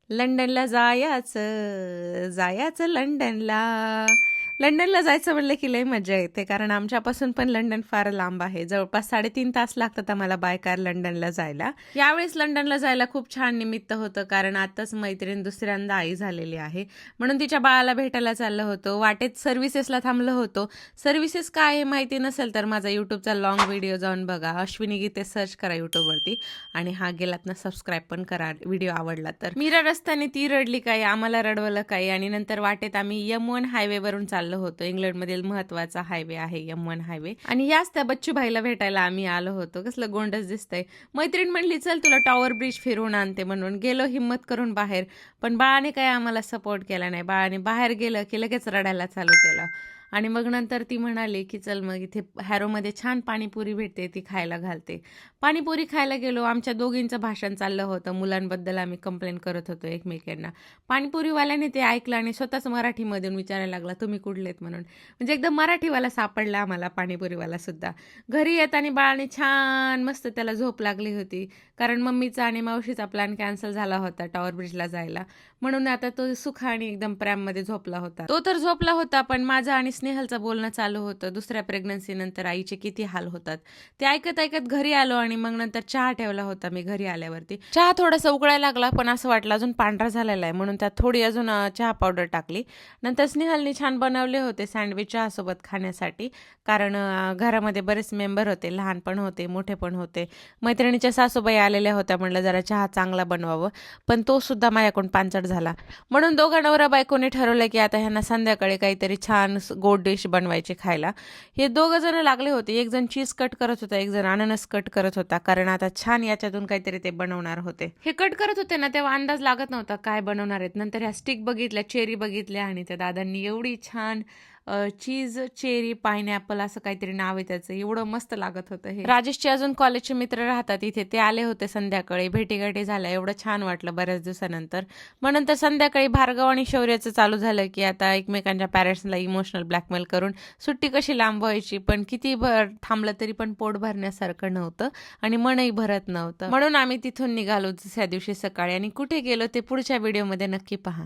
लंडनला जायचं जायचं लंडनला. लंडनला जायचं म्हणलं की लय मजा येते, कारण आमच्यापासून पण लंडन फार लांब आहे. जवळपास 3.5 तास लागतात आम्हाला बाय कार लंडनला जायला. यावेळेस लंडनला जायला खूप छान निमित्त होतं, कारण आताच मैत्रीण दुसऱ्यांदा आई झालेली आहे, म्हणून तिच्या बाळाला भेटायला चाललं होतं. वाटेत सर्व्हिसेसला थांबलो होतो. सर्व्हिसेस काय आहे माहिती नसेल तर माझा यूट्यूबचा लॉंग व्हिडिओ जाऊन बघा. अश्विनी गीते सर्च करा यूट्यूबवरती, आणि हा गेलात ना सबस्क्राईब पण करा व्हिडिओ आवडला तर. मीरा रस्त्याने ती रडली काय, आम्हाला रडवलं काय, आणि नंतर वाटेत आम्ही M1 हायवेवरून चाललो होतो. इंग्लंडमधील महत्वाचा हायवे आहे M1 हायवे, आणि याच त्या बच्चूभाईला भेटायला आम्ही आलो होतो. कसलं गोंडच दिसतंय. मैत्रीण म्हणली चल तुला टॉवर ब्रिज फिरवून आणते म्हणून. गेलो हिम्मत करून बाहेर, पण बाळाने काय आम्हाला सपोर्ट केला नाही. बाळाने बाहेर गेलं की लगेच रडायला चालू केलं, आणि मग नंतर ती म्हणाली की चल मग इथे हॅरोमध्ये छान पाणीपुरी भेटते, ती खायला घालते. पाणीपुरी खायला गेलो. आमच्या दोघींचं भाषण चाललं होतं. मुलांबद्दल आम्ही कंप्लेंट करत होतो एकमेकांना. पाणीपुरीवाल्याने ते ऐकलं आणि स्वतःच मराठीमधून विचारायला लागला तुम्ही कुठलेत म्हणून. म्हणजे एकदम मराठीवाला सापडला आम्हाला पाणीपुरीवाला सुद्धा. घरी येताना बाळाने छान मस्त त्याला झोप लागली होती, कारण मम्मीचा आणि मावशीचा प्लॅन कॅन्सल झाला होता टॉवर ब्रिजला जायला, म्हणून आता तो सुख आणि एकदम प्रेममध्ये झोपला होता. तो तर झोपला होता, पण माझं आणि स्नेहलचं बोलणं चालू होतं. दुसऱ्या प्रेग्नन्सी नंतर आईचे किती हाल होतात ते ऐकत ऐकत घरी आलो, आणि मग नंतर चहा ठेवला होता मी घरी आल्यावरती. चहा थोडासा उकळायला लागला, पण असं वाटलं अजून पांढरा झालेला आहे, म्हणून त्यात थोडी अजून चहा पावडर टाकली. नंतर स्नेहलने छान बनवले होते सँडविच चहासोबत खाण्यासाठी, कारण घरामध्ये बरेच मेंबर होते, लहान पण होते मोठे पण होते. मैत्रिणीच्या सासूबाई आलेल्या होत्या, म्हणलं जरा चहा चांगला बनवावं, पण तो सुद्धा माझ्याकडून पांचट झाला. म्हणून दोघा नवरा बायकोने ठरवलं की आता ह्यांना संध्याकाळी काहीतरी छान गोड डिश बनवायची खायला. हे दोघं जण लागले होते. एक जण चीज कट करत होता, एक जण अननस कट करत होता, कारण आता छान याच्यातून काहीतरी ते बनवणार होते. हे कट करत होते ना, तेव्हा अंदाज लागत नव्हता काय बनवणार आहेत. नंतर ह्या स्टिक बघितल्या, चेरी बघितल्या, आणि त्या दादांनी एवढी छान चीज चेरी पायनॅपल असं काहीतरी नाव आहे त्याचं, एवढं मस्त लागत होतं. हे राजेशचे अजून कॉलेजचे मित्र राहतात इथे, ते आले होते संध्याकाळी, भेटीगाठी झाल्या, एवढं छान वाटलं बऱ्याच दिवसानंतर. मग नंतर संध्याकाळी भार्गव आणि शौर्याचं चालू झालं की आता एकमेकांच्या पॅरेंट्सला इमोशनल ब्लॅकमेल करून सुट्टी कशी लांब व्हायची, पण किती थांबलं तरी पण पोट भरण्यासारखं नव्हतं आणि मनही भरत नव्हतं. म्हणून आम्ही तिथून निघालो दुसऱ्या दिवशी सकाळी, आणि कुठे गेलो ते पुढच्या व्हिडिओमध्ये नक्की पहा.